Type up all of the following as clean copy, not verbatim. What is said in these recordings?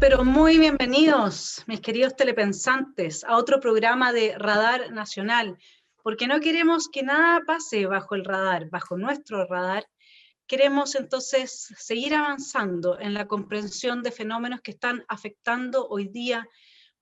Pero muy bienvenidos, mis queridos telepensantes, a otro programa de Radar Nacional, porque no queremos que nada pase bajo el radar, bajo nuestro radar. Queremos entonces seguir avanzando en la comprensión de fenómenos que están afectando hoy día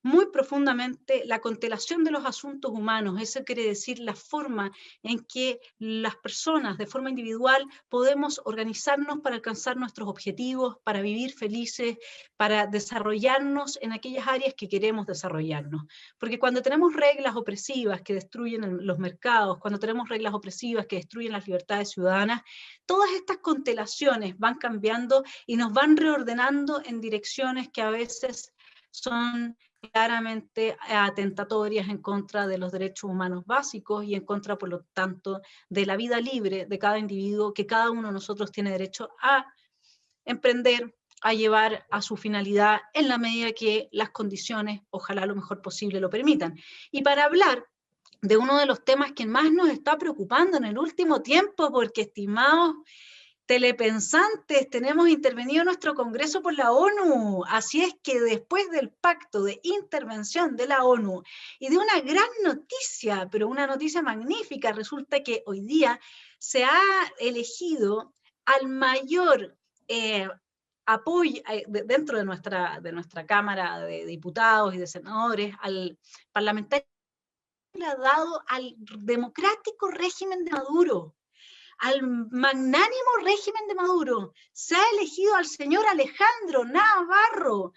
muy profundamente la constelación de los asuntos humanos. Eso quiere decir la forma en que las personas de forma individual podemos organizarnos para alcanzar nuestros objetivos, para vivir felices, para desarrollarnos en aquellas áreas que queremos desarrollarnos. Porque cuando tenemos reglas opresivas que destruyen los mercados, cuando tenemos reglas opresivas que destruyen las libertades ciudadanas, todas estas constelaciones van cambiando y nos van reordenando en direcciones que a veces son claramente atentatorias en contra de los derechos humanos básicos y en contra, por lo tanto, de la vida libre de cada individuo, que cada uno de nosotros tiene derecho a emprender, a llevar a su finalidad en la medida que las condiciones, ojalá lo mejor posible, lo permitan. Y para hablar de uno de los temas que más nos está preocupando en el último tiempo, porque, estimados telepensantes, tenemos intervenido nuestro Congreso por la ONU, así es que después del pacto de intervención de la ONU y de una gran noticia, pero una noticia magnífica, resulta que hoy día se ha elegido al mayor apoyo dentro de nuestra Cámara de Diputados y de Senadores, al parlamentario le ha dado al democrático régimen de Maduro, al magnánimo régimen de Maduro. Se ha elegido al señor Alejandro Navarro,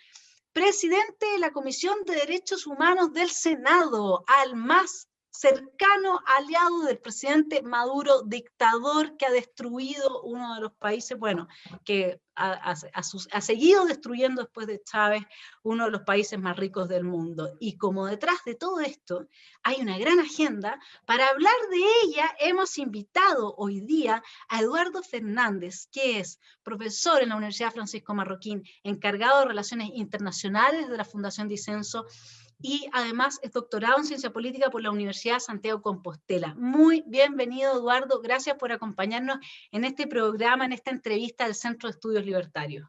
presidente de la Comisión de Derechos Humanos del Senado, al más cercano aliado del presidente Maduro, dictador que ha destruido uno de los países, bueno, que ha seguido destruyendo después de Chávez uno de los países más ricos del mundo. Y como detrás de todo esto hay una gran agenda, para hablar de ella hemos invitado hoy día a Eduardo Fernández, que es profesor en la Universidad Francisco Marroquín, encargado de Relaciones Internacionales de la Fundación Disenso, y además es doctorado en Ciencia Política por la Universidad Santiago Compostela. Muy bienvenido, Eduardo, gracias por acompañarnos en este programa, en esta entrevista del Centro de Estudios Libertarios.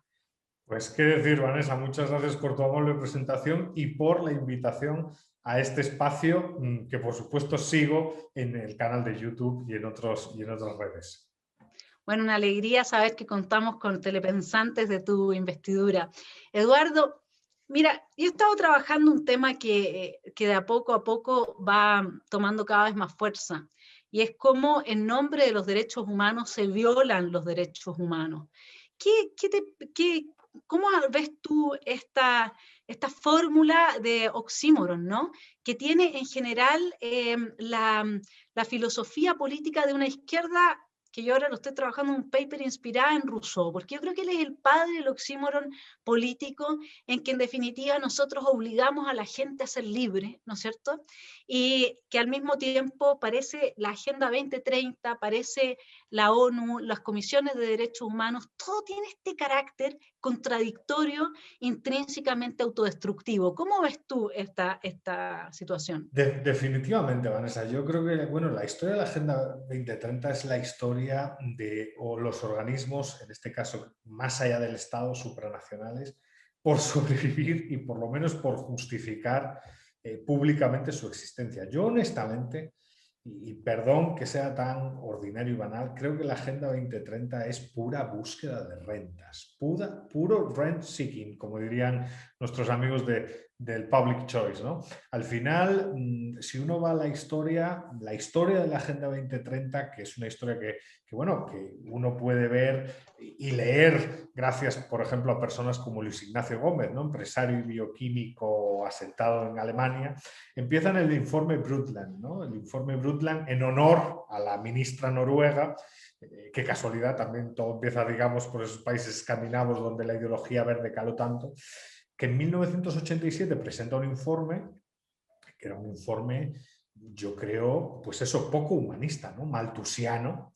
Pues qué decir, Vanessa, muchas gracias por tu amable presentación y por la invitación a este espacio que por supuesto sigo en el canal de YouTube y en otras redes. Bueno, una alegría saber que contamos con telepensantes de tu investidura. Eduardo, mira, yo he estado trabajando un tema que de a poco va tomando cada vez más fuerza, y es cómo en nombre de los derechos humanos se violan los derechos humanos. ¿Cómo ves tú esta fórmula de oxímoron, ¿no? Que tiene en general la filosofía política de una izquierda, que yo ahora lo estoy trabajando en un paper inspirado en Rousseau, porque yo creo que él es el padre del oxímoron político, en que en definitiva nosotros obligamos a la gente a ser libre, ¿no es cierto? Y que al mismo tiempo parece la Agenda 2030, parece la ONU, las comisiones de derechos humanos, todo tiene este carácter contradictorio, intrínsecamente autodestructivo. ¿Cómo ves tú esta situación? Definitivamente, Vanessa. Yo creo que bueno, la historia de la Agenda 2030 es la historia de los organismos, en este caso más allá del Estado, supranacionales, por sobrevivir y por lo menos por justificar públicamente su existencia. Yo honestamente, y perdón que sea tan ordinario y banal, creo que la Agenda 2030 es pura búsqueda de rentas, puro rent seeking, como dirían nuestros amigos del public choice, ¿no? Al final, si uno va a la historia de la Agenda 2030, que es una historia que uno puede ver y leer gracias, por ejemplo, a personas como Luis Ignacio Gómez, ¿no? Empresario y bioquímico asentado en Alemania, empieza en el informe Brundtland, ¿no? El informe Brundtland en honor a la ministra noruega, qué casualidad, también todo empieza, digamos, por esos países escandinavos donde la ideología verde caló tanto, que en 1987 presenta un informe, que era un informe, yo creo, pues eso, poco humanista, ¿no? Maltusiano,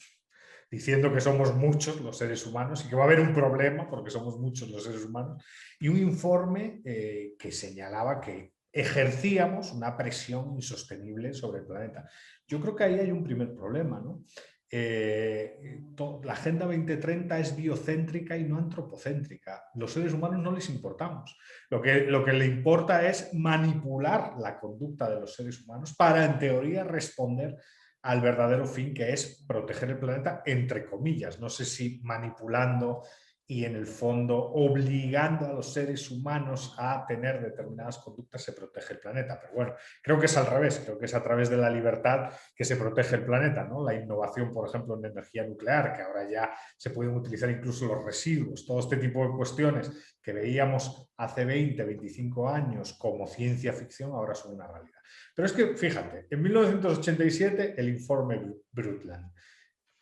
diciendo que somos muchos los seres humanos y que va a haber un problema porque somos muchos los seres humanos, y un informe que señalaba que ejercíamos una presión insostenible sobre el planeta. Yo creo que ahí hay un primer problema, ¿no? la Agenda 2030 es biocéntrica y no antropocéntrica. Los seres humanos no les importamos. Lo que le importa es manipular la conducta de los seres humanos para, en teoría, responder al verdadero fin, que es proteger el planeta, entre comillas. No sé si manipulando y, en el fondo, obligando a los seres humanos a tener determinadas conductas se protege el planeta. Pero bueno, creo que es al revés, creo que es a través de la libertad que se protege el planeta, ¿no? La innovación, por ejemplo, en energía nuclear, que ahora ya se pueden utilizar incluso los residuos, todo este tipo de cuestiones que veíamos hace 20, 25 años como ciencia ficción, ahora son una realidad. Pero es que, fíjate, en 1987 el informe Brundtland.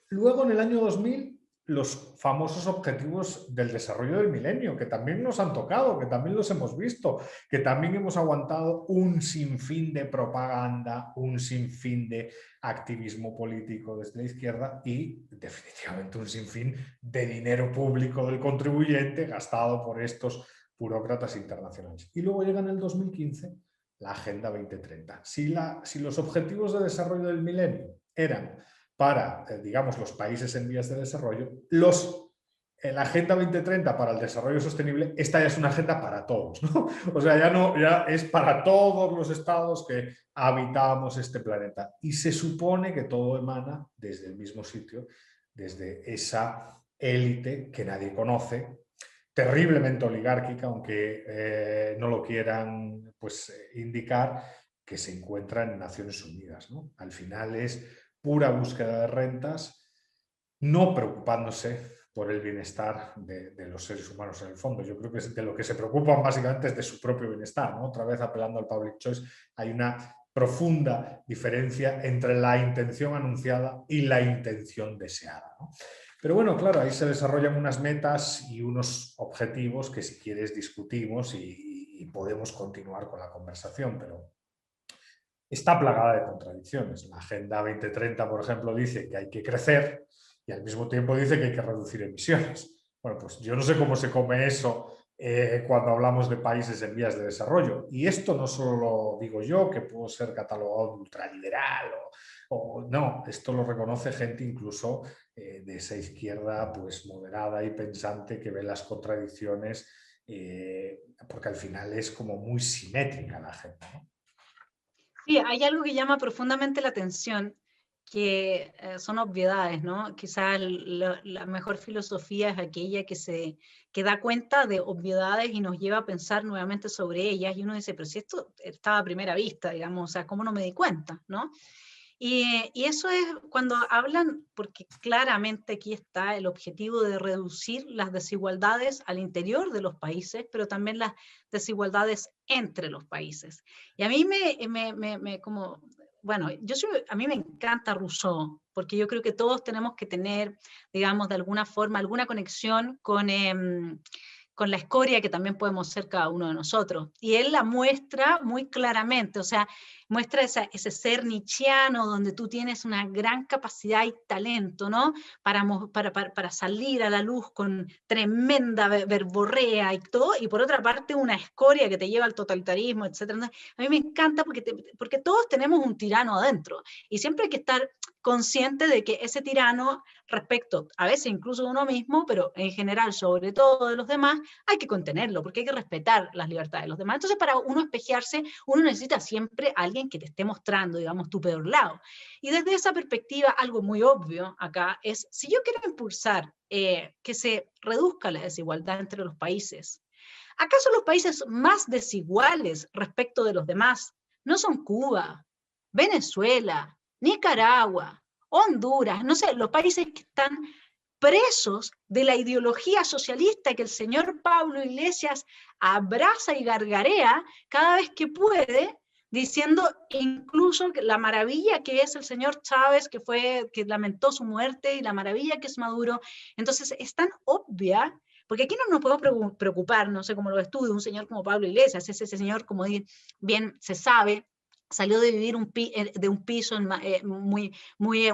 Luego, en el año 2000, los famosos objetivos del desarrollo del milenio, que también nos han tocado, que también los hemos visto, que también hemos aguantado un sinfín de propaganda, un sinfín de activismo político desde la izquierda y definitivamente un sinfín de dinero público del contribuyente gastado por estos burócratas internacionales. Y luego llega en el 2015 la Agenda 2030. Si los objetivos de desarrollo del milenio eran para, digamos, los países en vías de desarrollo, la Agenda 2030 para el desarrollo sostenible, esta ya es una agenda para todos, ¿no? O sea, ya es para todos los estados que habitamos este planeta. Y se supone que todo emana desde el mismo sitio, desde esa élite que nadie conoce, terriblemente oligárquica, aunque no lo quieran pues, indicar, que se encuentra en Naciones Unidas, ¿no? Al final es pura búsqueda de rentas, no preocupándose por el bienestar de los seres humanos en el fondo. Yo creo que de lo que se preocupan básicamente es de su propio bienestar, ¿no? Otra vez apelando al public choice, hay una profunda diferencia entre la intención anunciada y la intención deseada, ¿no? Pero bueno, claro, ahí se desarrollan unas metas y unos objetivos que, si quieres, discutimos y podemos continuar con la conversación, pero está plagada de contradicciones. La Agenda 2030, por ejemplo, dice que hay que crecer y al mismo tiempo dice que hay que reducir emisiones. Bueno, pues yo no sé cómo se come eso cuando hablamos de países en vías de desarrollo. Y esto no solo lo digo yo, que puedo ser catalogado de ultraliberal o no, esto lo reconoce gente incluso de esa izquierda pues moderada y pensante, que ve las contradicciones porque al final es como muy simétrica la gente, ¿no? Sí, hay algo que llama profundamente la atención, que son obviedades, ¿no? Quizás la mejor filosofía es aquella que da cuenta de obviedades y nos lleva a pensar nuevamente sobre ellas, y uno dice, pero si esto estaba a primera vista, digamos, o sea, ¿cómo no me di cuenta, no? Y eso es cuando hablan, porque claramente aquí está el objetivo de reducir las desigualdades al interior de los países, pero también las desigualdades entre los países. Y a mí como, bueno, a mí me encanta Rousseau, porque yo creo que todos tenemos que tener, digamos, de alguna forma, alguna conexión con la escoria que también podemos ser cada uno de nosotros. Y él la muestra muy claramente, o sea, muestra ese ser nietzscheano donde tú tienes una gran capacidad y talento, ¿no? Para salir a la luz con tremenda verborrea y todo, y por otra parte una escoria que te lleva al totalitarismo, etc. A mí me encanta porque todos tenemos un tirano adentro, y siempre hay que estar consciente de que ese tirano, respecto a veces incluso de uno mismo, pero en general sobre todo de los demás, hay que contenerlo, porque hay que respetar las libertades de los demás. Entonces, para uno espejearse, uno necesita siempre a alguien que te esté mostrando, digamos, tu peor lado. Y desde esa perspectiva, algo muy obvio acá es, si yo quiero impulsar que se reduzca la desigualdad entre los países, ¿acaso los países más desiguales respecto de los demás no son Cuba, Venezuela, Nicaragua, Honduras, no sé, los países que están presos de la ideología socialista que el señor Pablo Iglesias abraza y gargarea cada vez que puede, diciendo incluso que la maravilla que es el señor Chávez, que lamentó su muerte, y la maravilla que es Maduro? Entonces es tan obvia, porque aquí no nos podemos preocupar, no sé cómo lo ves tú, de un señor como Pablo Iglesias, es ese señor, como bien se sabe, salió de vivir de un piso muy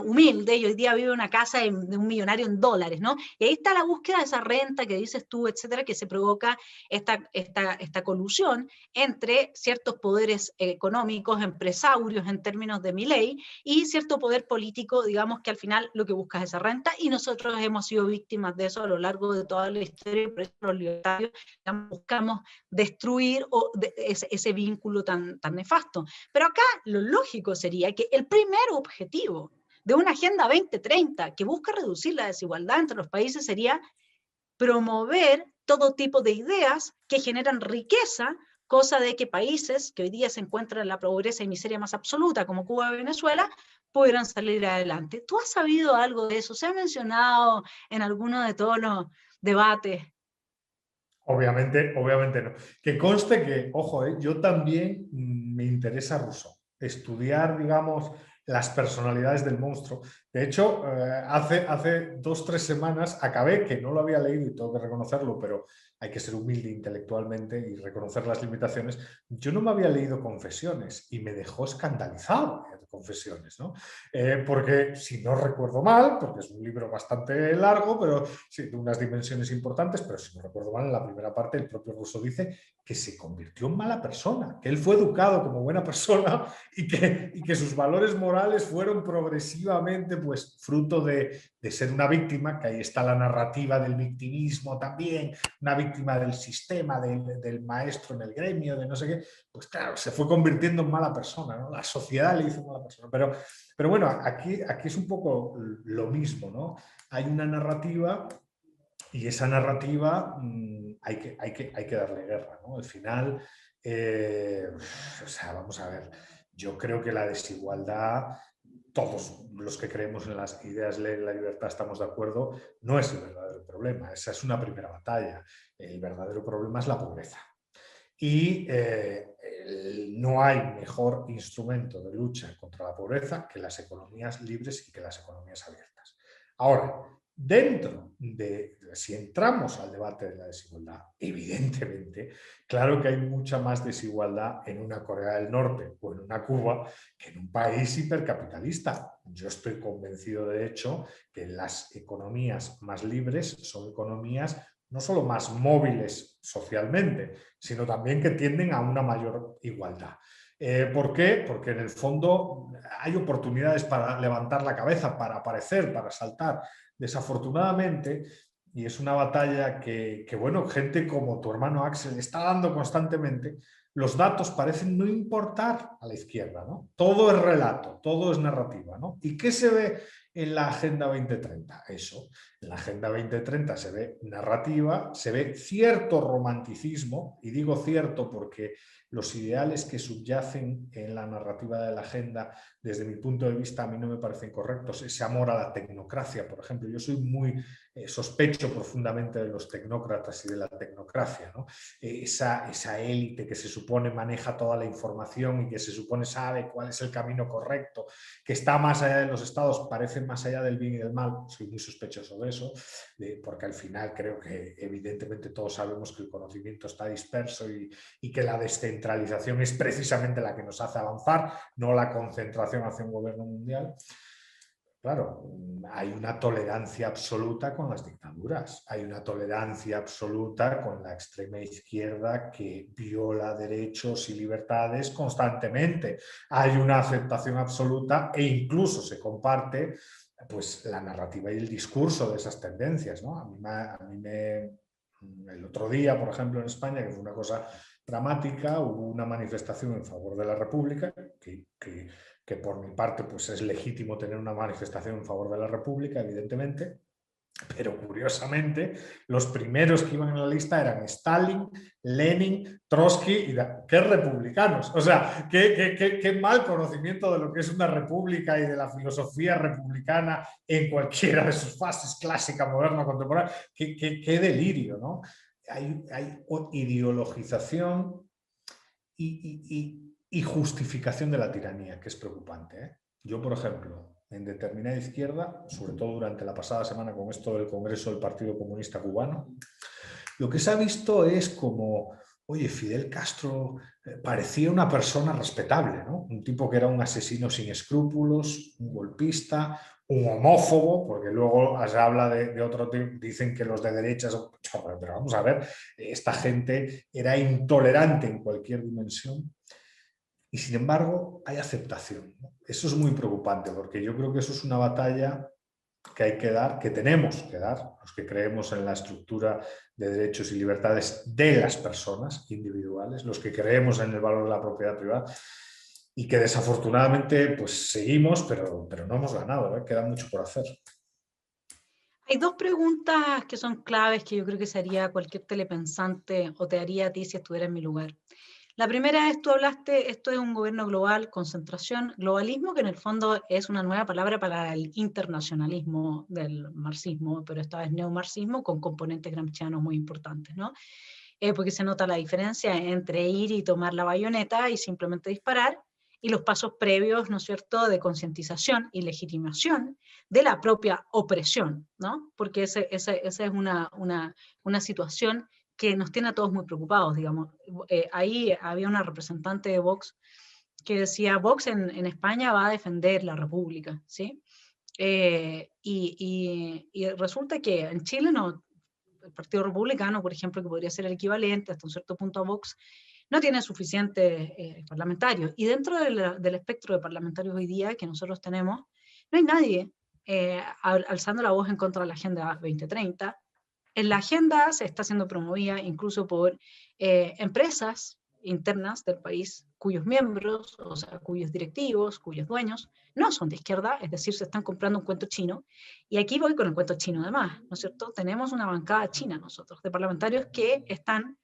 humilde y hoy día vive en una casa de un millonario en dólares, ¿no? Y ahí está la búsqueda de esa renta que dices tú, etcétera, que se provoca esta colusión entre ciertos poderes económicos, empresarios en términos de Milei, y cierto poder político, digamos, que al final lo que busca es esa renta, y nosotros hemos sido víctimas de eso a lo largo de toda la historia, y por eso los libertarios buscamos destruir ese vínculo tan nefasto. Pero acá lo lógico sería que el primer objetivo de una Agenda 2030 que busca reducir la desigualdad entre los países sería promover todo tipo de ideas que generan riqueza, cosa de que países que hoy día se encuentran en la pobreza y miseria más absoluta, como Cuba y Venezuela, pudieran salir adelante. ¿Tú has sabido algo de eso? ¿Se ha mencionado en alguno de todos los debates? Obviamente no. Que conste que, ojo, yo también me interesa Rousseau. Estudiar, digamos, las personalidades del monstruo. De hecho, hace 2 o 3 semanas acabé, que no lo había leído y tengo que reconocerlo, pero hay que ser humilde intelectualmente y reconocer las limitaciones. Yo no me había leído Confesiones y me dejó escandalizado leer Confesiones, ¿no? Porque, si no recuerdo mal, porque es un libro bastante largo, pero sí, de unas dimensiones importantes, pero si no recuerdo mal, en la primera parte el propio Rousseau dice que se convirtió en mala persona, que él fue educado como buena persona y que sus valores morales fueron progresivamente pues, fruto de ser una víctima, que ahí está la narrativa del victimismo también, una víctima del sistema, del maestro en el gremio, de no sé qué, pues claro, se fue convirtiendo en mala persona, ¿no? La sociedad le hizo mala persona. Pero bueno, aquí es un poco lo mismo, ¿no? Hay una narrativa y esa narrativa hay que darle guerra, ¿no? Al final, o sea, vamos a ver, yo creo que la desigualdad, todos los que creemos en las ideas de la libertad estamos de acuerdo, no es el verdadero problema, esa es una primera batalla. El verdadero problema es la pobreza. Y no hay mejor instrumento de lucha contra la pobreza que las economías libres y que las economías abiertas. Ahora, si entramos al debate de la desigualdad, evidentemente, claro que hay mucha más desigualdad en una Corea del Norte o en una Cuba que en un país hipercapitalista. Yo estoy convencido, de hecho, que las economías más libres son economías no solo más móviles socialmente, sino también que tienden a una mayor igualdad. ¿Por qué? Porque en el fondo hay oportunidades para levantar la cabeza, para aparecer, para saltar. Desafortunadamente, y es una batalla bueno, gente como tu hermano Axel está dando constantemente, los datos parecen no importar a la izquierda, ¿no? Todo es relato, todo es narrativa, ¿no? ¿Y qué se ve en la Agenda 2030? Eso. En la Agenda 2030 se ve narrativa, se ve cierto romanticismo, y digo cierto porque los ideales que subyacen en la narrativa de la Agenda, desde mi punto de vista, a mí no me parecen correctos. Ese amor a la tecnocracia, por ejemplo. Yo soy muy sospecho profundamente de los tecnócratas y de la tecnocracia, ¿no? Esa élite que se supone maneja toda la información y que se supone sabe cuál es el camino correcto, que está más allá de los estados, parece más allá del bien y del mal. Soy muy sospechoso de eso, porque al final creo que evidentemente todos sabemos que el conocimiento está disperso y que la descentralización es precisamente la que nos hace avanzar, no la concentración hacia un gobierno mundial. Claro, hay una tolerancia absoluta con las dictaduras, hay una tolerancia absoluta con la extrema izquierda que viola derechos y libertades constantemente. Hay una aceptación absoluta e incluso se comparte pues, la narrativa y el discurso de esas tendencias, ¿no? El otro día, por ejemplo, en España, que fue una cosa dramática, hubo una manifestación en favor de la República que por mi parte pues es legítimo tener una manifestación en favor de la República, evidentemente, pero curiosamente los primeros que iban en la lista eran Stalin, Lenin, Trotsky y qué republicanos. O sea, qué mal conocimiento de lo que es una república y de la filosofía republicana en cualquiera de sus fases, clásica, moderna, contemporánea. Qué delirio, ¿no? Hay ideologización y justificación de la tiranía, que es preocupante, ¿eh? Yo, por ejemplo, en determinada izquierda, sobre todo durante la pasada semana con esto del Congreso del Partido Comunista Cubano, lo que se ha visto es como oye, Fidel Castro parecía una persona respetable, ¿no? Un tipo que era un asesino sin escrúpulos, un golpista, un homófobo, porque luego se habla de otro tipo, dicen que los de derechas, pero vamos a ver, esta gente era intolerante en cualquier dimensión. Y sin embargo, hay aceptación, ¿no? Eso es muy preocupante, porque yo creo que eso es una batalla que hay que dar, que tenemos que dar, los que creemos en la estructura de derechos y libertades de las personas individuales, los que creemos en el valor de la propiedad privada, y que desafortunadamente pues seguimos, pero no hemos ganado, ¿eh? Queda mucho por hacer. Hay dos preguntas que son claves que yo creo que se haría cualquier telepensante o te haría a ti si estuviera en mi lugar. La primera es, tú hablaste, esto es un gobierno global, concentración, globalismo, que en el fondo es una nueva palabra para el internacionalismo del marxismo, pero esta vez neomarxismo con componentes gramscianos muy importantes, ¿no? Porque se nota la diferencia entre ir y tomar la bayoneta y simplemente disparar, y los pasos previos, ¿no es cierto?, de concientización y legitimación de la propia opresión, ¿no? Porque esa es una situación que nos tiene a todos muy preocupados, digamos. Ahí había una representante de Vox que decía, Vox en España va a defender la República, ¿sí? Y resulta que en Chile no, el Partido Republicano, por ejemplo, que podría ser el equivalente hasta un cierto punto a Vox, no tiene suficientes parlamentarios. Y dentro del espectro de parlamentarios hoy día que nosotros tenemos, no hay nadie alzando la voz en contra de la Agenda 2030. En la agenda se está siendo promovida incluso por empresas internas del país cuyos miembros, o sea, cuyos directivos, cuyos dueños, no son de izquierda, es decir, se están comprando un cuento chino. Y aquí voy con el cuento chino además, ¿no es cierto? Tenemos una bancada china nosotros, de parlamentarios que están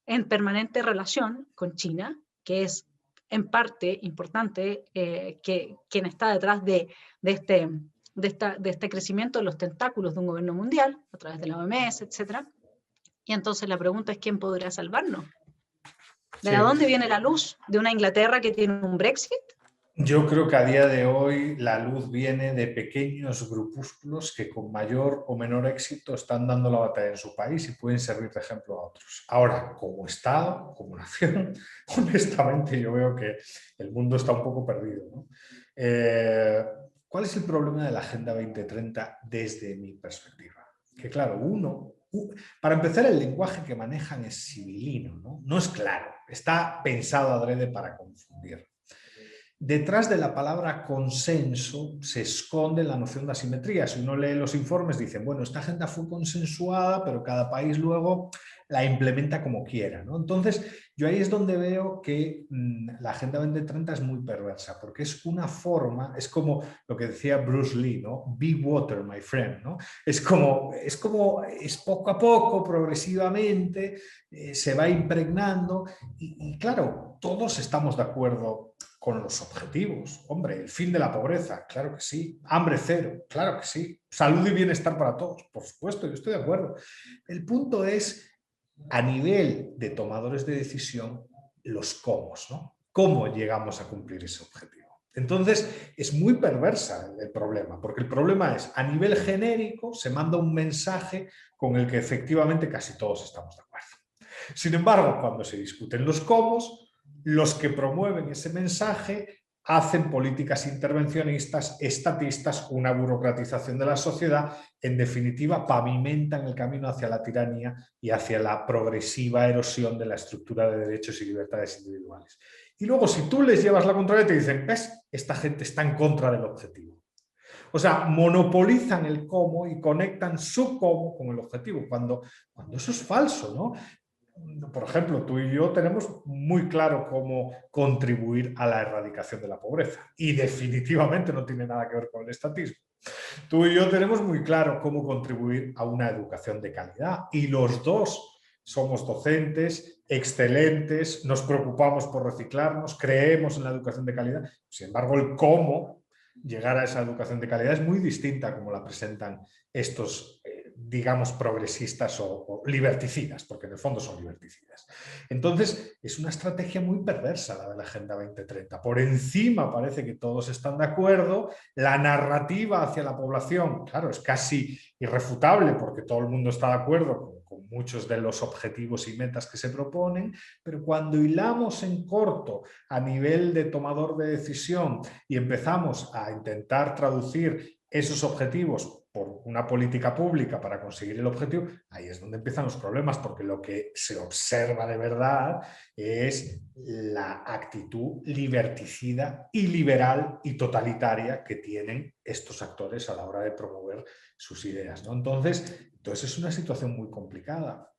en permanente relación con China, que es en parte importante que quien está detrás de este crecimiento de los tentáculos de un gobierno mundial, a través de la OMS, etc. Y entonces la pregunta es, ¿quién podrá salvarnos? ¿De Sí. dónde viene la luz? ¿De una Inglaterra que tiene un Brexit? Yo creo que a día de hoy la luz viene de pequeños grupúsculos que con mayor o menor éxito están dando la batalla en su país y pueden servir de ejemplo a otros. Ahora, como Estado, como nación, honestamente yo veo que el mundo está un poco perdido, ¿no? ¿Cuál es el problema de la Agenda 2030 desde mi perspectiva? Que claro, para empezar, el lenguaje que manejan es civilino, ¿no? No es claro, está pensado adrede para confundir. Detrás de la palabra consenso se esconde la noción de asimetría. Si uno lee los informes, dicen, bueno, esta agenda fue consensuada, pero cada país luego la implementa como quiera, ¿no? Entonces, yo ahí es donde veo que la Agenda 2030 es muy perversa, porque es una forma, es como lo que decía Bruce Lee, ¿no? Be water, my friend, ¿no? Es poco a poco, progresivamente, se va impregnando y claro, todos estamos de acuerdo con los objetivos. Hombre, el fin de la pobreza, claro que sí. Hambre cero, claro que sí. Salud y bienestar para todos, por supuesto, yo estoy de acuerdo. El punto es, a nivel de tomadores de decisión, los cómo, ¿no? ¿Cómo llegamos a cumplir ese objetivo? Entonces, es muy perversa el problema, porque el problema es, a nivel genérico, se manda un mensaje con el que efectivamente casi todos estamos de acuerdo. Sin embargo, cuando se discuten los cómo, los que promueven ese mensaje hacen políticas intervencionistas, estatistas, una burocratización de la sociedad, en definitiva pavimentan el camino hacia la tiranía y hacia la progresiva erosión de la estructura de derechos y libertades individuales. Y luego, si tú les llevas la contraria, te dicen, ¿ves? Esta gente está en contra del objetivo. O sea, monopolizan el cómo y conectan su cómo con el objetivo, cuando eso es falso, ¿no? Por ejemplo, tú y yo tenemos muy claro cómo contribuir a la erradicación de la pobreza y definitivamente no tiene nada que ver con el estatismo. Tú y yo tenemos muy claro cómo contribuir a una educación de calidad y los dos somos docentes excelentes, nos preocupamos por reciclarnos, creemos en la educación de calidad. Sin embargo, el cómo llegar a esa educación de calidad es muy distinta como la presentan estos digamos, progresistas o liberticidas, porque en el fondo son liberticidas. Entonces, es una estrategia muy perversa la de la Agenda 2030. Por encima parece que todos están de acuerdo, la narrativa hacia la población, claro, es casi irrefutable porque todo el mundo está de acuerdo con muchos de los objetivos y metas que se proponen, pero cuando hilamos en corto a nivel de tomador de decisión y empezamos a intentar traducir esos objetivos por una política pública para conseguir el objetivo, ahí es donde empiezan los problemas, porque lo que se observa de verdad es la actitud liberticida y liberal y totalitaria que tienen estos actores a la hora de promover sus ideas, ¿no? Entonces es una situación muy complicada.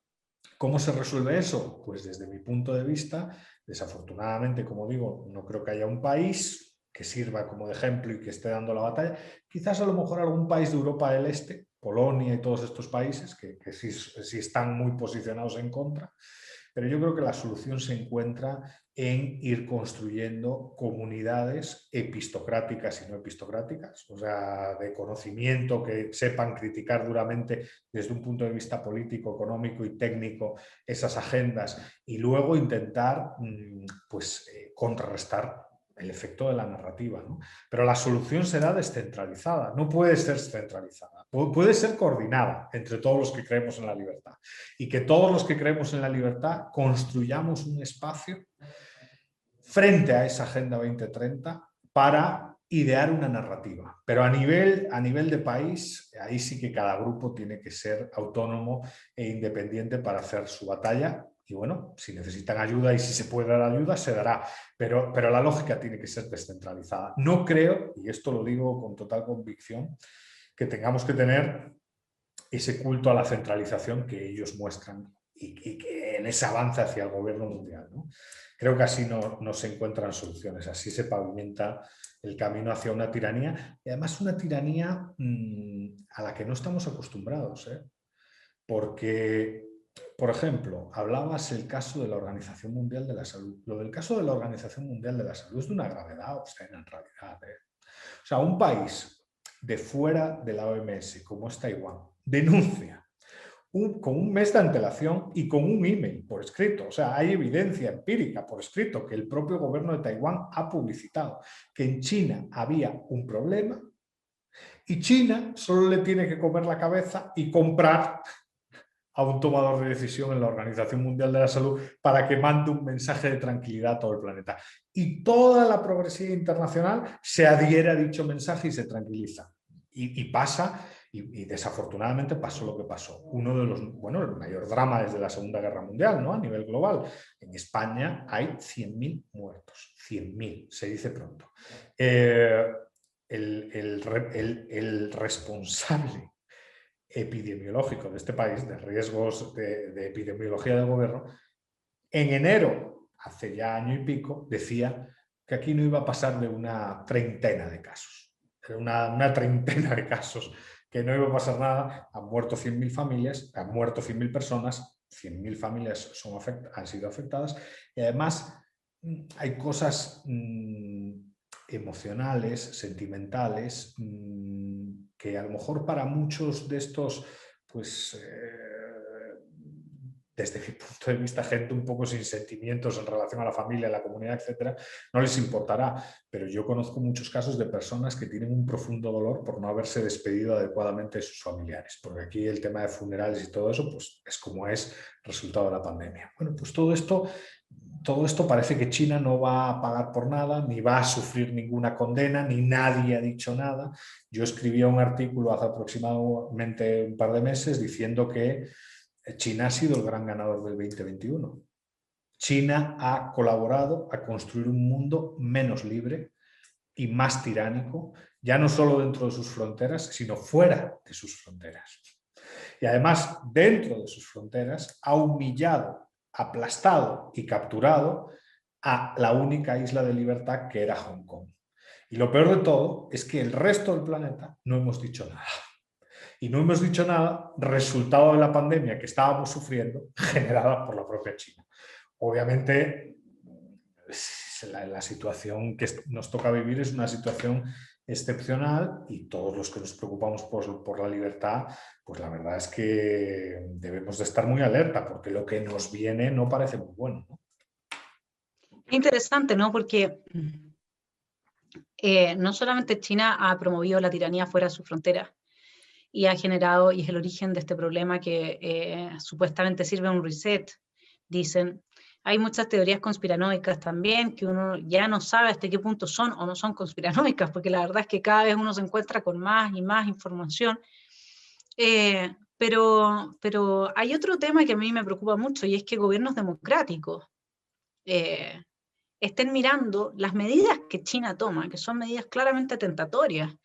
¿Cómo se resuelve eso? Pues desde mi punto de vista, desafortunadamente, como digo, no creo que haya un país que sirva como de ejemplo y que esté dando la batalla. Quizás a lo mejor algún país de Europa del Este, Polonia y todos estos países que sí están muy posicionados en contra, pero yo creo que la solución se encuentra en ir construyendo comunidades epistocráticas y no epistocráticas, o sea, de conocimiento, que sepan criticar duramente desde un punto de vista político, económico y técnico esas agendas, y luego intentar contrarrestar el efecto de la narrativa, ¿no? Pero la solución será descentralizada, no puede ser centralizada, puede ser coordinada entre todos los que creemos en la libertad, y que todos los que creemos en la libertad construyamos un espacio frente a esa Agenda 2030 para idear una narrativa. Pero a nivel de país, ahí sí que cada grupo tiene que ser autónomo e independiente para hacer su batalla. Y bueno, si necesitan ayuda y si se puede dar ayuda, se dará. Pero la lógica tiene que ser descentralizada. No creo, y esto lo digo con total convicción, que tengamos que tener ese culto a la centralización que ellos muestran y que en ese avance hacia el gobierno mundial, ¿no? Creo que así no se encuentran soluciones, así se pavimenta el camino hacia una tiranía, y además una tiranía a la que no estamos acostumbrados, ¿eh? Porque, por ejemplo, hablabas el caso de la Organización Mundial de la Salud. Lo del caso de la Organización Mundial de la Salud es de una gravedad obscena en realidad, ¿eh? O sea, un país de fuera de la OMS, como es Taiwán, denuncia con un mes de antelación y con un email por escrito. O sea, hay evidencia empírica por escrito que el propio gobierno de Taiwán ha publicitado que en China había un problema y China solo le tiene que comer la cabeza y comprar a un tomador de decisión en la Organización Mundial de la Salud para que mande un mensaje de tranquilidad a todo el planeta. Y toda la progresividad internacional se adhiere a dicho mensaje y se tranquiliza. Y pasa, y desafortunadamente pasó lo que pasó. Uno de los, bueno, el mayor drama desde la Segunda Guerra Mundial, ¿no? A nivel global. En España hay 100.000 muertos. 100.000, se dice pronto. El responsable epidemiológico de este país, de riesgos de epidemiología del gobierno, en enero, hace ya año y pico, decía que aquí no iba a pasar de una treintena de casos. Una treintena de casos, que no iba a pasar nada. Han muerto 100.000 familias, han muerto 100.000 personas, 100.000 familias han sido afectadas, y además hay cosas emocionales, sentimentales, que a lo mejor para muchos de estos, pues desde mi punto de vista, gente un poco sin sentimientos en relación a la familia, a la comunidad, etcétera, no les importará. Pero yo conozco muchos casos de personas que tienen un profundo dolor por no haberse despedido adecuadamente de sus familiares, porque aquí el tema de funerales y todo eso, pues es como es resultado de la pandemia. Bueno, pues todo esto parece que China no va a pagar por nada, ni va a sufrir ninguna condena, ni nadie ha dicho nada. Yo escribí un artículo hace aproximadamente un par de meses diciendo que China ha sido el gran ganador del 2021. China ha colaborado a construir un mundo menos libre y más tiránico, ya no solo dentro de sus fronteras, sino fuera de sus fronteras. Y además, dentro de sus fronteras, ha humillado, aplastado y capturado a la única isla de libertad que era Hong Kong. Y lo peor de todo es que el resto del planeta no hemos dicho nada. Y no hemos dicho nada resultado de la pandemia que estábamos sufriendo, generada por la propia China. Obviamente, la situación que nos toca vivir es una situación excepcional, y todos los que nos preocupamos por la libertad, pues la verdad es que debemos de estar muy alerta, porque lo que nos viene no parece muy bueno, ¿no? Interesante, ¿no? Porque no solamente China ha promovido la tiranía fuera de sus fronteras, y ha generado, y es el origen de este problema que supuestamente sirve a un reset, dicen. Hay muchas teorías conspiranoicas también, que uno ya no sabe hasta qué punto son o no son conspiranoicas, porque la verdad es que cada vez uno se encuentra con más y más información. Pero hay otro tema que a mí me preocupa mucho, y es que gobiernos democráticos estén mirando las medidas que China toma, que son medidas claramente atentatorias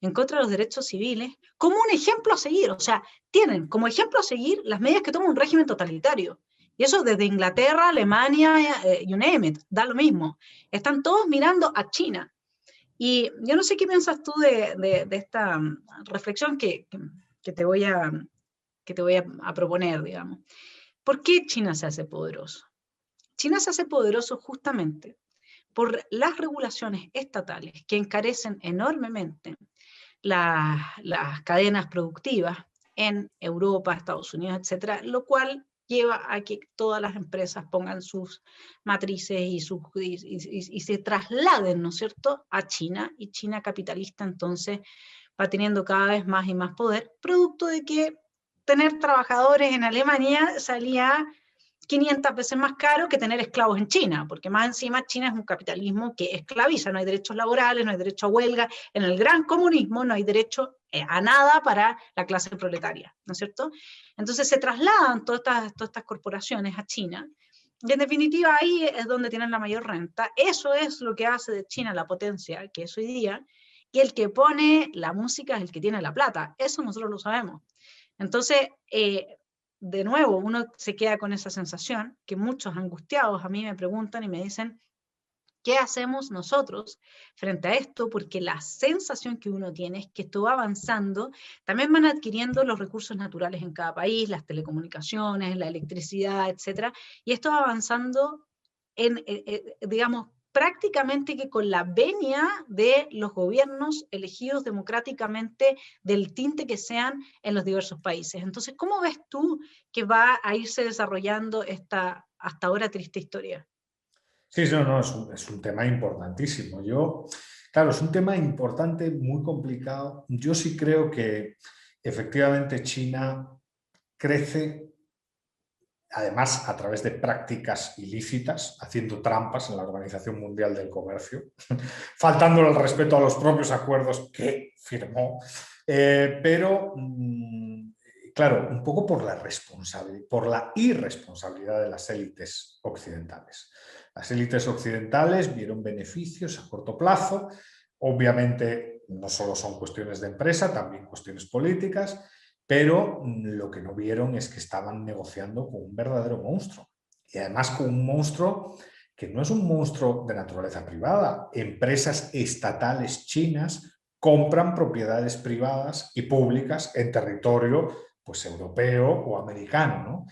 en contra de los derechos civiles, como un ejemplo a seguir. O sea, tienen como ejemplo a seguir las medidas que toma un régimen totalitario. Y eso desde Inglaterra, Alemania, you name it, da lo mismo. Están todos mirando a China. Y yo no sé qué piensas tú de esta reflexión que te voy a proponer, digamos. ¿Por qué China se hace poderoso? China se hace poderoso justamente por las regulaciones estatales que encarecen enormemente las cadenas productivas en Europa, Estados Unidos, etcétera, lo cual lleva a que todas las empresas pongan sus matrices y se trasladen, ¿no es cierto?, a China, y China capitalista entonces va teniendo cada vez más y más poder, producto de que tener trabajadores en Alemania salía 500 veces más caro que tener esclavos en China, porque más encima China es un capitalismo que esclaviza, no hay derechos laborales, no hay derecho a huelga, en el gran comunismo no hay derecho a nada para la clase proletaria, ¿no es cierto? Entonces se trasladan todas estas corporaciones a China, y en definitiva ahí es donde tienen la mayor renta. Eso es lo que hace de China la potencia que es hoy día, y el que pone la música es el que tiene la plata, eso nosotros lo sabemos. Entonces, de nuevo, uno se queda con esa sensación que muchos angustiados a mí me preguntan y me dicen, ¿qué hacemos nosotros frente a esto? Porque la sensación que uno tiene es que esto va avanzando, también van adquiriendo los recursos naturales en cada país, las telecomunicaciones, la electricidad, etcétera, y esto va avanzando digamos, prácticamente que con la venia de los gobiernos elegidos democráticamente del tinte que sean en los diversos países. Entonces, ¿cómo ves tú que va a irse desarrollando esta hasta ahora triste historia? Sí, no, no, es un tema importantísimo. Claro, es un tema importante, muy complicado. Yo sí creo que efectivamente China crece, además a través de prácticas ilícitas, haciendo trampas en la Organización Mundial del Comercio, faltando el respeto a los propios acuerdos que firmó, pero claro, un poco por por la irresponsabilidad de las élites occidentales. Las élites occidentales vieron beneficios a corto plazo, obviamente no solo son cuestiones de empresa, también cuestiones políticas, pero lo que no vieron es que estaban negociando con un verdadero monstruo. Y además con un monstruo que no es un monstruo de naturaleza privada. Empresas estatales chinas compran propiedades privadas y públicas en territorio pues, europeo o americano, ¿no?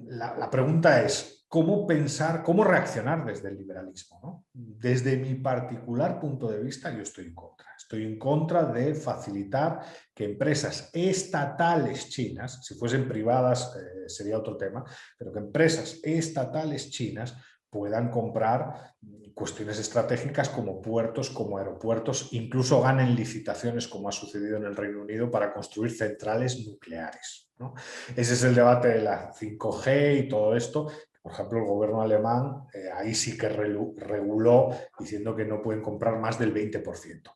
La pregunta es, ¿cómo pensar, cómo reaccionar desde el liberalismo, ¿no? Desde mi particular punto de vista, yo estoy en contra. Estoy en contra de facilitar que empresas estatales chinas, si fuesen privadas sería otro tema, pero que empresas estatales chinas puedan comprar cuestiones estratégicas como puertos, como aeropuertos, incluso ganen licitaciones, como ha sucedido en el Reino Unido, para construir centrales nucleares, ¿no? Ese es el debate de la 5G y todo esto. Por ejemplo, el gobierno alemán ahí sí que reguló diciendo que no pueden comprar más del 20%,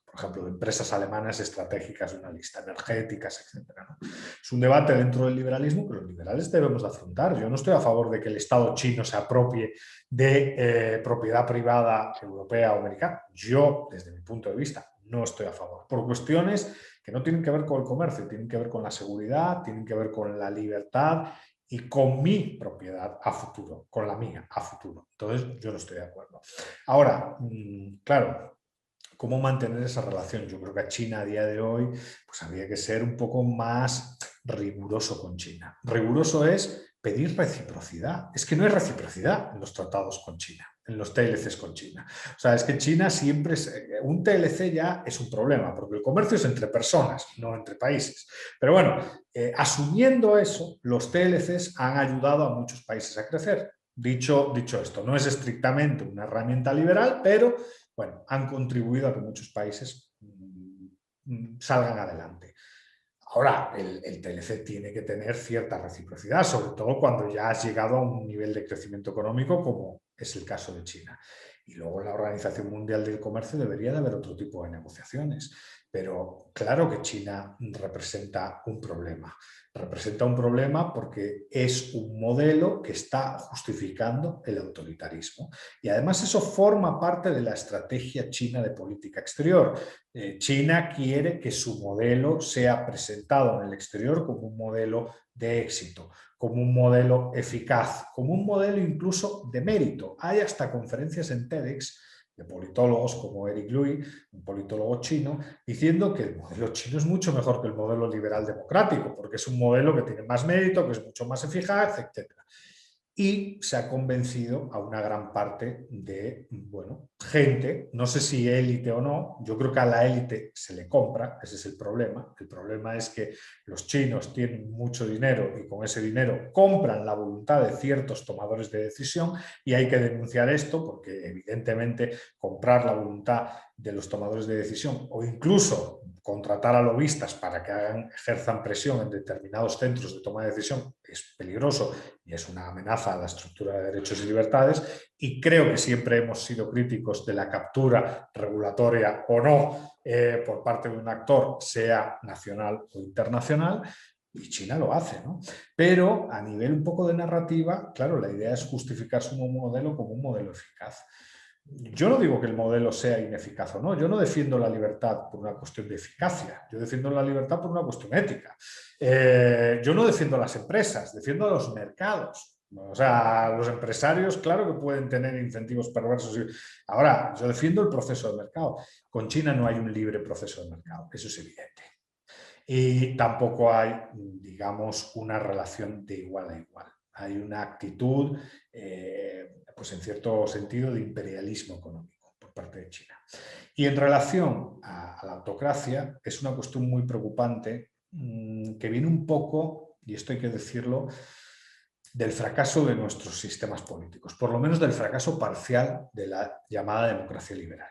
por ejemplo, de empresas alemanas estratégicas de una lista, energéticas, etc., ¿no? Es un debate dentro del liberalismo que los liberales debemos de afrontar. Yo no estoy a favor de que el Estado chino se apropie de propiedad privada europea o americana. Yo, desde mi punto de vista, no estoy a favor, por cuestiones que no tienen que ver con el comercio, tienen que ver con la seguridad, tienen que ver con la libertad y con mi propiedad a futuro, con la mía a futuro. Entonces, yo no estoy de acuerdo. Ahora, claro, ¿cómo mantener esa relación? Yo creo que a China a día de hoy pues habría que ser un poco más riguroso con China. Riguroso es pedir reciprocidad. Es que no hay reciprocidad en los tratados con China, en los TLCs con China. O sea, es que China siempre un TLC ya es un problema, porque el comercio es entre personas, no entre países. Pero bueno, asumiendo eso, los TLCs han ayudado a muchos países a crecer. Dicho esto, no es estrictamente una herramienta liberal, pero bueno, han contribuido a que muchos países salgan adelante. Ahora, el TLC tiene que tener cierta reciprocidad, sobre todo cuando ya has llegado a un nivel de crecimiento económico como es el caso de China. Y luego en la Organización Mundial del Comercio debería de haber otro tipo de negociaciones. Pero claro que China representa un problema. Representa un problema porque es un modelo que está justificando el autoritarismo. Y además eso forma parte de la estrategia china de política exterior. China quiere que su modelo sea presentado en el exterior como un modelo de éxito, como un modelo eficaz, como un modelo incluso de mérito. Hay hasta conferencias en TEDx de politólogos como Eric Lui, un politólogo chino, diciendo que el modelo chino es mucho mejor que el modelo liberal democrático, porque es un modelo que tiene más mérito, que es mucho más eficaz, etc. Y se ha convencido a una gran parte de, bueno, gente, no sé si élite o no, yo creo que a la élite se le compra, ese es el problema. El problema es que los chinos tienen mucho dinero y con ese dinero compran la voluntad de ciertos tomadores de decisión y hay que denunciar esto porque evidentemente comprar la voluntad de los tomadores de decisión o incluso contratar a lobistas para que ejerzan presión en determinados centros de toma de decisión es peligroso y es una amenaza a la estructura de derechos y libertades, y creo que siempre hemos sido críticos de la captura regulatoria o no por parte de un actor, sea nacional o internacional, y China lo hace, ¿no? Pero a nivel un poco de narrativa, claro, la idea es justificar su modelo como un modelo eficaz. Yo no digo que el modelo sea ineficaz o no, yo no defiendo la libertad por una cuestión de eficacia, yo defiendo la libertad por una cuestión ética. Yo no defiendo a las empresas, defiendo a los mercados. O sea, los empresarios, claro que pueden tener incentivos perversos. Ahora, yo defiendo el proceso de mercado. Con China no hay un libre proceso de mercado, eso es evidente. Y tampoco hay, digamos, una relación de igual a igual. Hay una actitud, pues en cierto sentido, de imperialismo económico por parte de China. Y en relación a la autocracia, es una cuestión muy preocupante que viene un poco, y esto hay que decirlo, del fracaso de nuestros sistemas políticos, por lo menos del fracaso parcial de la llamada democracia liberal.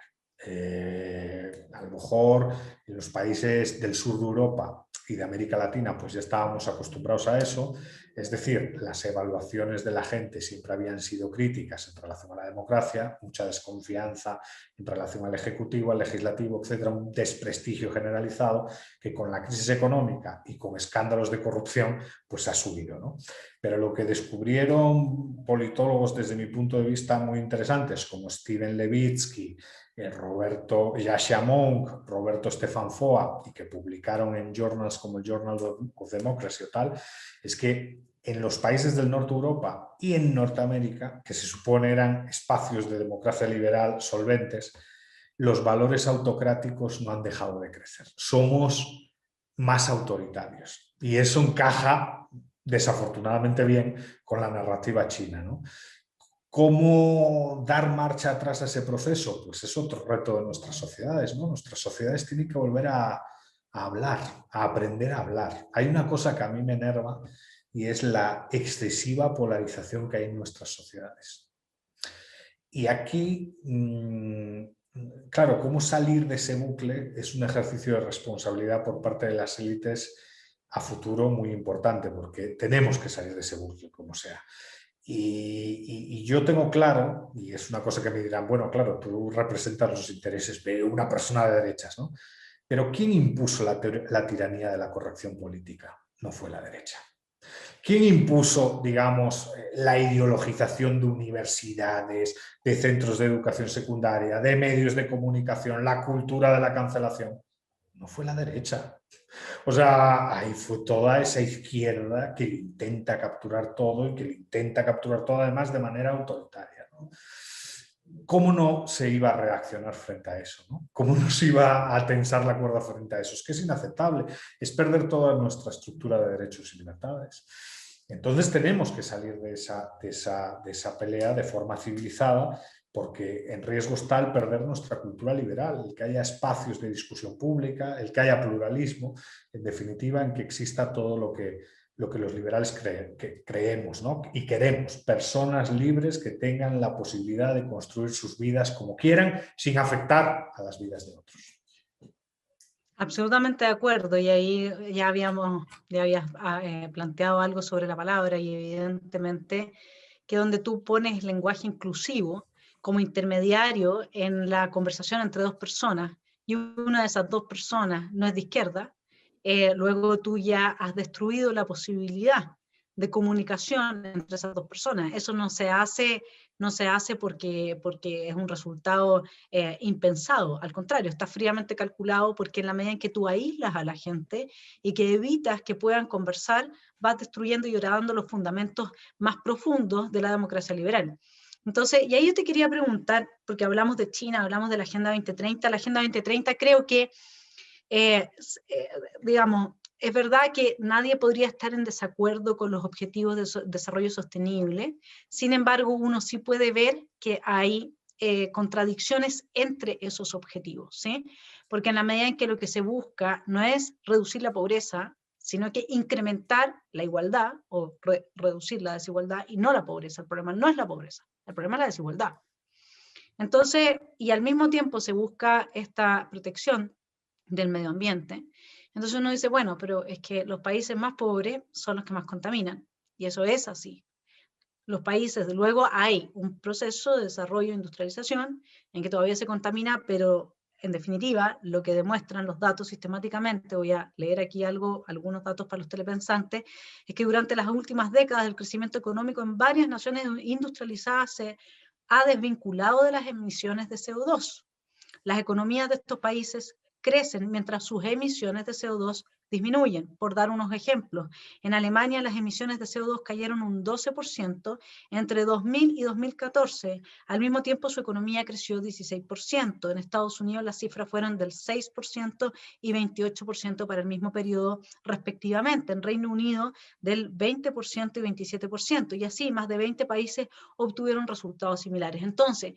A lo mejor en los países del sur de Europa y de América Latina pues ya estábamos acostumbrados a eso, es decir, las evaluaciones de la gente siempre habían sido críticas en relación a la democracia, mucha desconfianza en relación al Ejecutivo, al Legislativo, etcétera, un desprestigio generalizado que con la crisis económica y con escándalos de corrupción pues ha subido, ¿no? Pero lo que descubrieron politólogos desde mi punto de vista muy interesantes como Steven Levitsky, Roberto Yasha Monk, Roberto Stefan Foa, y que publicaron en journals como el Journal of Democracy o tal, es que en los países del norte de Europa y en Norteamérica, que se supone eran espacios de democracia liberal solventes, los valores autocráticos no han dejado de crecer. Somos más autoritarios. Y eso encaja desafortunadamente bien con la narrativa china, ¿no? ¿Cómo dar marcha atrás a ese proceso? Pues es otro reto de nuestras sociedades, ¿no? Nuestras sociedades tienen que volver a hablar, a aprender a hablar. Hay una cosa que a mí me enerva y es la excesiva polarización que hay en nuestras sociedades. Y aquí, claro, cómo salir de ese bucle es un ejercicio de responsabilidad por parte de las élites a futuro muy importante, porque tenemos que salir de ese bucle, como sea. Y yo tengo claro, y es una cosa que me dirán, bueno, claro, tú representas los intereses de una persona de derechas, ¿no? Pero ¿quién impuso la tiranía de la corrección política? No fue la derecha. ¿Quién impuso, digamos, la ideologización de universidades, de centros de educación secundaria, de medios de comunicación, la cultura de la cancelación? No fue la derecha. O sea, ahí fue toda esa izquierda que intenta capturar todo y que intenta capturar todo además de manera autoritaria, ¿no? ¿Cómo no se iba a reaccionar frente a eso, ¿no? ¿Cómo no se iba a tensar la cuerda frente a eso? Es que es inaceptable, es perder toda nuestra estructura de derechos y libertades. Entonces tenemos que salir de esa pelea de forma civilizada, porque en riesgo está el perder nuestra cultura liberal, el que haya espacios de discusión pública, el que haya pluralismo, en definitiva, en que exista todo lo que los liberales creemos, ¿no? Y queremos, personas libres que tengan la posibilidad de construir sus vidas como quieran, sin afectar a las vidas de otros. Absolutamente de acuerdo, y ahí ya habías planteado algo sobre la palabra, y evidentemente que donde tú pones lenguaje inclusivo como intermediario en la conversación entre dos personas, y una de esas dos personas no es de izquierda, luego tú ya has destruido la posibilidad de comunicación entre esas dos personas. Eso no se hace porque es un resultado impensado, al contrario, está fríamente calculado, porque en la medida en que tú aíslas a la gente y que evitas que puedan conversar, vas destruyendo y horadando los fundamentos más profundos de la democracia liberal. Entonces, y ahí yo te quería preguntar, porque hablamos de China, hablamos de la Agenda 2030, la Agenda 2030 creo que, eh, eh, digamos, es verdad que nadie podría estar en desacuerdo con los objetivos de desarrollo sostenible. Sin embargo, uno sí puede ver que hay contradicciones entre esos objetivos, ¿sí? Porque en la medida en que lo que se busca no es reducir la pobreza, sino que incrementar la igualdad o reducir la desigualdad y no la pobreza. El problema no es la pobreza, el problema es la desigualdad. Entonces, y al mismo tiempo se busca esta protección del medio ambiente. Entonces uno dice, bueno, pero es que los países más pobres son los que más contaminan, y eso es así. Los países, luego hay un proceso de desarrollo e industrialización en que todavía se contamina, pero en definitiva, lo que demuestran los datos sistemáticamente, voy a leer aquí algunos datos para los telepensantes, es que durante las últimas décadas el crecimiento económico en varias naciones industrializadas se ha desvinculado de las emisiones de CO2. Las economías de estos países crecen mientras sus emisiones de CO2 disminuyen. Por dar unos ejemplos, en Alemania las emisiones de CO2 cayeron un 12% entre 2000 y 2014. Al mismo tiempo su economía creció 16%. En Estados Unidos las cifras fueron del 6% y 28% para el mismo periodo respectivamente. En Reino Unido del 20% y 27%. Y así más de 20 países obtuvieron resultados similares. Entonces,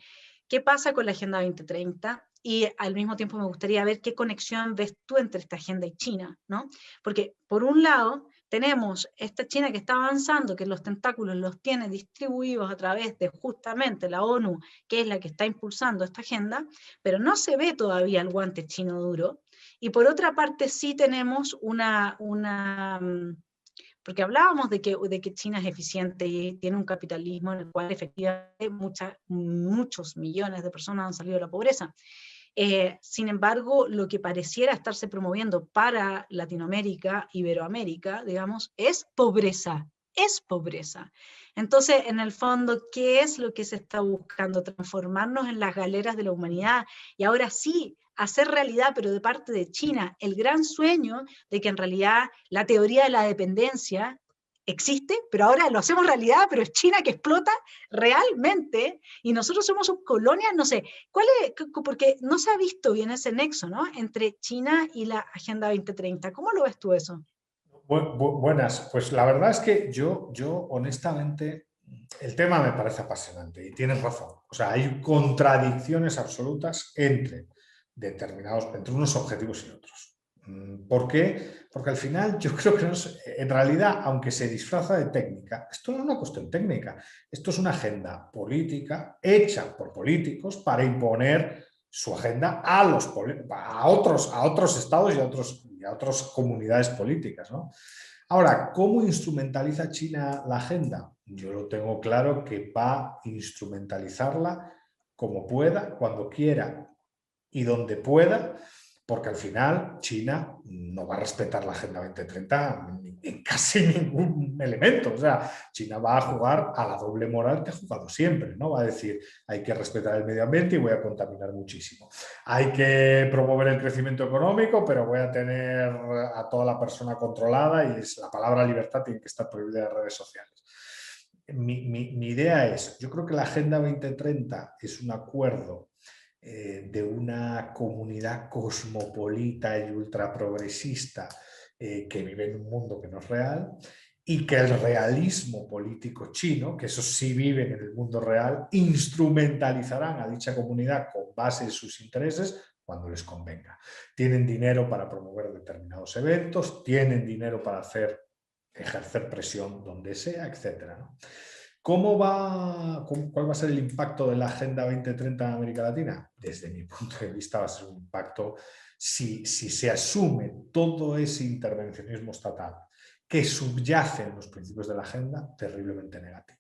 ¿qué pasa con la Agenda 2030? Y al mismo tiempo me gustaría ver qué conexión ves tú entre esta agenda y China, ¿no? Porque por un lado tenemos esta China que está avanzando, que los tentáculos los tiene distribuidos a través de justamente la ONU, que es la que está impulsando esta agenda, pero no se ve todavía el guante chino duro. Y por otra parte sí tenemos porque hablábamos de que China es eficiente y tiene un capitalismo en el cual efectivamente muchos millones de personas han salido de la pobreza. Sin embargo, lo que pareciera estarse promoviendo para Latinoamérica, Iberoamérica, digamos, es pobreza. Es pobreza. Entonces, en el fondo, ¿qué es lo que se está buscando? Transformarnos en las galeras de la humanidad y ahora sí, hacer realidad, pero de parte de China, el gran sueño de que en realidad la teoría de la dependencia existe, pero ahora lo hacemos realidad, pero es China que explota realmente y nosotros somos subcolonias, no sé, ¿cuál es? Porque no se ha visto bien ese nexo, ¿no? Entre China y la Agenda 2030. ¿Cómo lo ves tú eso? Buenas, pues la verdad es que yo honestamente, el tema me parece apasionante y tienes razón. O sea, hay contradicciones absolutas entre unos objetivos y otros. ¿Por qué? Porque al final yo creo que en realidad, aunque se disfraza de técnica, esto no es una cuestión técnica, esto es una agenda política hecha por políticos para imponer su agenda a otros estados y a otras comunidades políticas, ¿no? Ahora, ¿cómo instrumentaliza China la agenda? Yo lo tengo claro que va a instrumentalizarla como pueda, cuando quiera y donde pueda, porque al final China no va a respetar la Agenda 2030 en casi ningún elemento. O sea, China va a jugar a la doble moral que ha jugado siempre, ¿no? Va a decir, hay que respetar el medio ambiente y voy a contaminar muchísimo. Hay que promover el crecimiento económico, pero voy a tener a toda la persona controlada y la palabra libertad tiene que estar prohibida en redes sociales. Mi idea es, yo creo que la Agenda 2030 es un acuerdo de una comunidad cosmopolita y ultraprogresista que vive en un mundo que no es real y que el realismo político chino, que esos sí viven en el mundo real, instrumentalizarán a dicha comunidad con base en sus intereses cuando les convenga. Tienen dinero para promover determinados eventos, tienen dinero para ejercer presión donde sea, etc., ¿no? ¿Cuál va a ser el impacto de la Agenda 2030 en América Latina? Desde mi punto de vista va a ser un impacto si se asume todo ese intervencionismo estatal que subyace en los principios de la agenda, terriblemente negativo.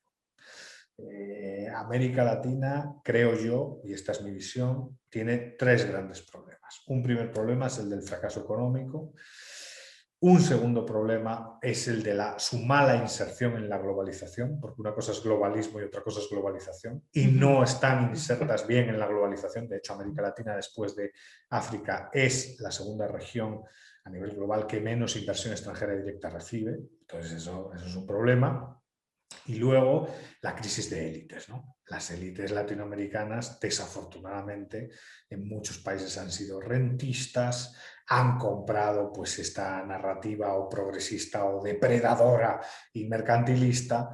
América Latina, creo yo, y esta es mi visión, tiene tres grandes problemas. Un primer problema es el del fracaso económico. Un segundo problema es el de su mala inserción en la globalización, porque una cosa es globalismo y otra cosa es globalización, y no están insertas bien en la globalización. De hecho, América Latina, después de África, es la segunda región a nivel global que menos inversión extranjera directa recibe. Entonces, eso es un problema. Y luego la crisis de élites, ¿no? Las élites latinoamericanas, desafortunadamente, en muchos países han sido rentistas, han comprado pues esta narrativa o progresista o depredadora y mercantilista.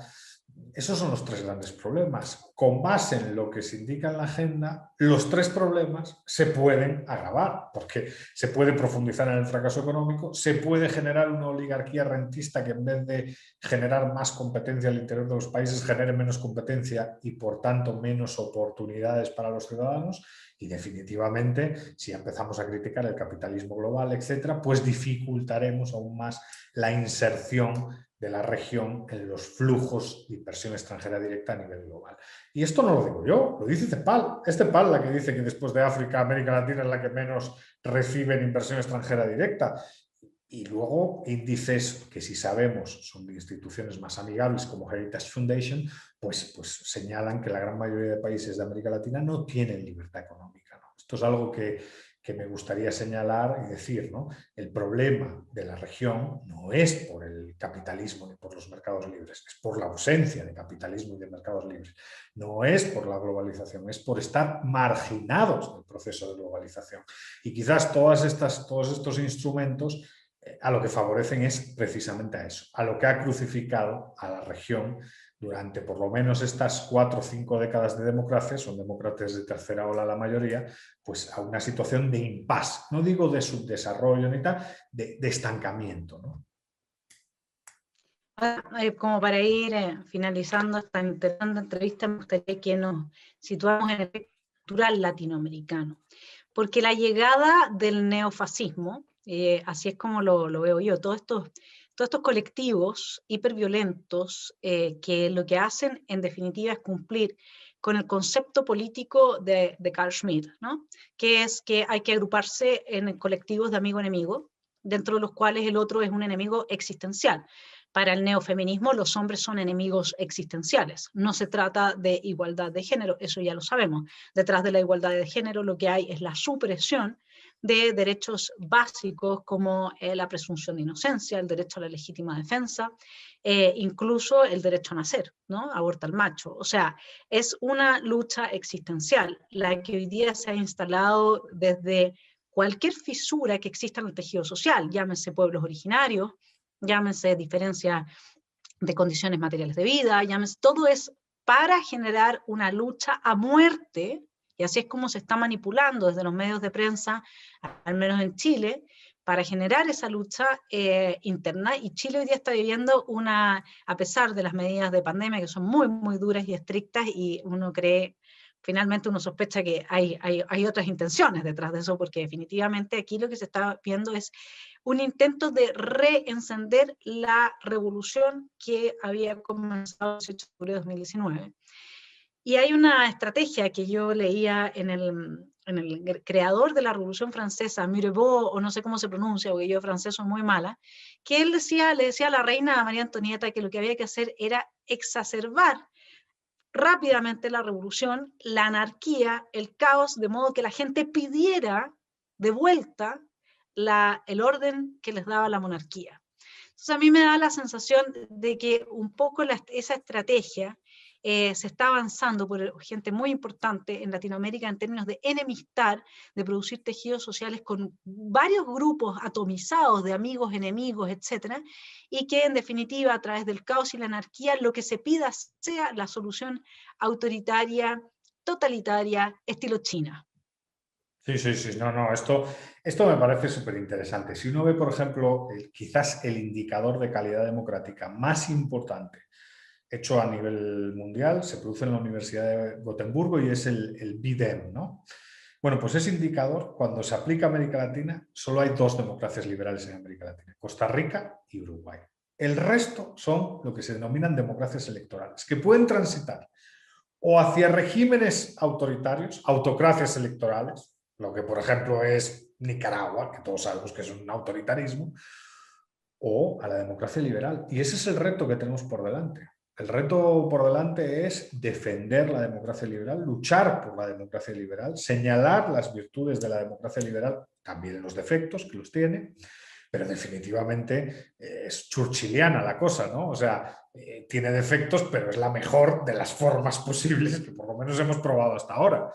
Esos son los tres grandes problemas. Con base en lo que se indica en la agenda, los tres problemas se pueden agravar, porque se puede profundizar en el fracaso económico, se puede generar una oligarquía rentista que en vez de generar más competencia al interior de los países, genere menos competencia y por tanto menos oportunidades para los ciudadanos. Y definitivamente, si empezamos a criticar el capitalismo global, etcétera, pues dificultaremos aún más la inserción de la región en los flujos de inversión extranjera directa a nivel global. Y esto no lo digo yo, lo dice CEPAL. Es CEPAL la que dice que después de África, América Latina es la que menos recibe en inversión extranjera directa. Y luego índices que, si sabemos, son de instituciones más amigables como Heritage Foundation, pues señalan que la gran mayoría de países de América Latina no tienen libertad económica, ¿no? Esto es algo que me gustaría señalar y decir, ¿no? El problema de la región no es por el capitalismo ni por los mercados libres, es por la ausencia de capitalismo y de mercados libres. No es por la globalización, es por estar marginados del proceso de globalización. Y quizás todos estos instrumentos a lo que favorecen es precisamente a eso, a lo que ha crucificado a la región durante por lo menos estas 4 o 5 décadas de democracia, son demócratas de tercera ola la mayoría, pues a una situación de impasse, no digo de subdesarrollo ni tal, de estancamiento, ¿no? Como para ir finalizando esta interesante entrevista, me gustaría que nos situáramos en el cultural latinoamericano, porque la llegada del neofascismo, así es como lo veo yo, todos estos colectivos hiperviolentos que lo que hacen en definitiva es cumplir con el concepto político de Carl Schmitt, ¿no? Que es que hay que agruparse en colectivos de amigo-enemigo, dentro de los cuales el otro es un enemigo existencial. Para el neofeminismo, los hombres son enemigos existenciales. No se trata de igualdad de género, eso ya lo sabemos. Detrás de la igualdad de género lo que hay es la supresión de derechos básicos como la presunción de inocencia, el derecho a la legítima defensa, incluso el derecho a nacer, ¿no? Aborta el macho. O sea, es una lucha existencial la que hoy día se ha instalado desde cualquier fisura que exista en el tejido social, llámese pueblos originarios, llámese diferencia de condiciones materiales de vida, llámese, todo es para generar una lucha a muerte, y así es como se está manipulando desde los medios de prensa, al menos en Chile, para generar esa lucha interna, y Chile hoy día está viviendo a pesar de las medidas de pandemia que son muy, muy duras y estrictas, y uno cree, finalmente uno sospecha que hay otras intenciones detrás de eso, porque definitivamente aquí lo que se está viendo es un intento de reencender la revolución que había comenzado el 18 de octubre de 2019. Y hay una estrategia que yo leía en el creador de la Revolución Francesa, Mirabeau, o no sé cómo se pronuncia, porque yo francés soy muy mala, que él le decía a la reina María Antonieta que lo que había que hacer era exacerbar rápidamente la revolución, la anarquía, el caos, de modo que la gente pidiera de vuelta el orden que les daba la monarquía. Entonces a mí me da la sensación de que un poco esa estrategia se está avanzando por gente muy importante en Latinoamérica en términos de enemistar, de producir tejidos sociales con varios grupos atomizados de amigos, enemigos, etcétera, y que en definitiva a través del caos y la anarquía lo que se pida sea la solución autoritaria, totalitaria, estilo China. Sí, sí, sí, no, esto me parece súper interesante. Si uno ve, por ejemplo, quizás el indicador de calidad democrática más importante hecho a nivel mundial, se produce en la Universidad de Gotemburgo y es el BIDEM, ¿no? Bueno, pues ese indicador, cuando se aplica a América Latina, solo hay 2 democracias liberales en América Latina, Costa Rica y Uruguay. El resto son lo que se denominan democracias electorales, que pueden transitar o hacia regímenes autoritarios, autocracias electorales, lo que por ejemplo es Nicaragua, que todos sabemos que es un autoritarismo, o a la democracia liberal. Y ese es el reto que tenemos por delante. El reto por delante es defender la democracia liberal, luchar por la democracia liberal, señalar las virtudes de la democracia liberal, también los defectos que los tiene, pero definitivamente es churchilliana la cosa, ¿no? O sea, tiene defectos, pero es la mejor de las formas posibles que por lo menos hemos probado hasta ahora.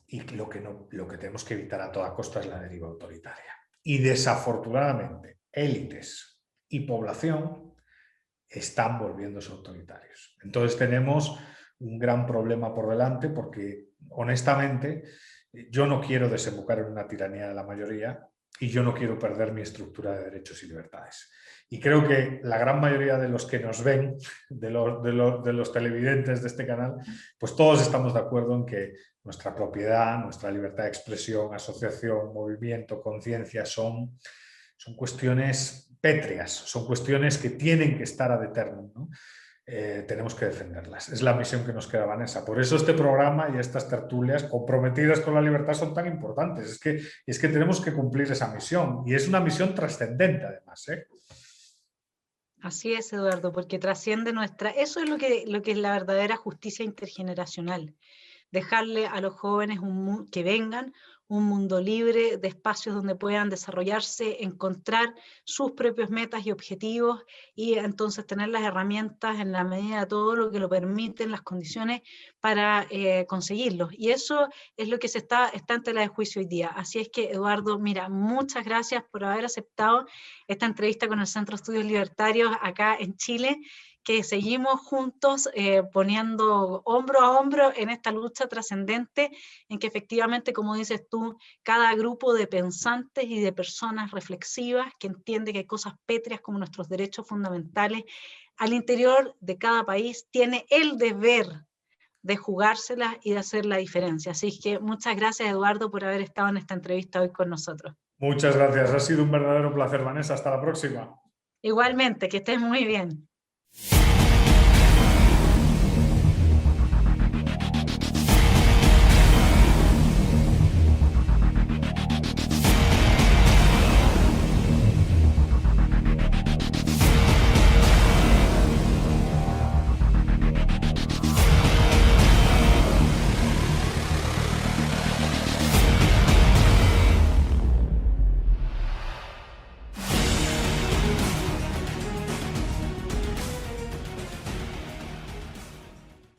Y lo que tenemos que evitar a toda costa es la deriva autoritaria. Y desafortunadamente, élites y población están volviéndose autoritarios. Entonces tenemos un gran problema por delante porque, honestamente, yo no quiero desembocar en una tiranía de la mayoría y yo no quiero perder mi estructura de derechos y libertades. Y creo que la gran mayoría de los que nos ven, de los televidentes de este canal, pues todos estamos de acuerdo en que nuestra propiedad, nuestra libertad de expresión, asociación, movimiento, conciencia son cuestiones pétreas, son cuestiones que tienen que estar ad eternum, ¿no? Tenemos que defenderlas. Es la misión que nos queda, Vanessa. Por eso este programa y estas tertulias comprometidas con la libertad son tan importantes. Es que tenemos que cumplir esa misión y es una misión trascendente además, ¿eh? Así es, Eduardo, porque trasciende nuestra... Eso es lo que es la verdadera justicia intergeneracional. Dejarle a los jóvenes que vengan un mundo libre de espacios donde puedan desarrollarse, encontrar sus propios metas y objetivos y entonces tener las herramientas en la medida de todo lo que lo permiten, las condiciones para conseguirlos. Y eso es lo que está en tela de juicio hoy día. Así es que, Eduardo, mira, muchas gracias por haber aceptado esta entrevista con el Centro de Estudios Libertarios acá en Chile, que seguimos juntos poniendo hombro a hombro en esta lucha trascendente, en que efectivamente, como dices tú, cada grupo de pensantes y de personas reflexivas que entiende que hay cosas pétreas como nuestros derechos fundamentales al interior de cada país tiene el deber de jugárselas y de hacer la diferencia. Así que muchas gracias, Eduardo, por haber estado en esta entrevista hoy con nosotros. Muchas gracias, ha sido un verdadero placer, Vanessa. Hasta la próxima. Igualmente, que estés muy bien.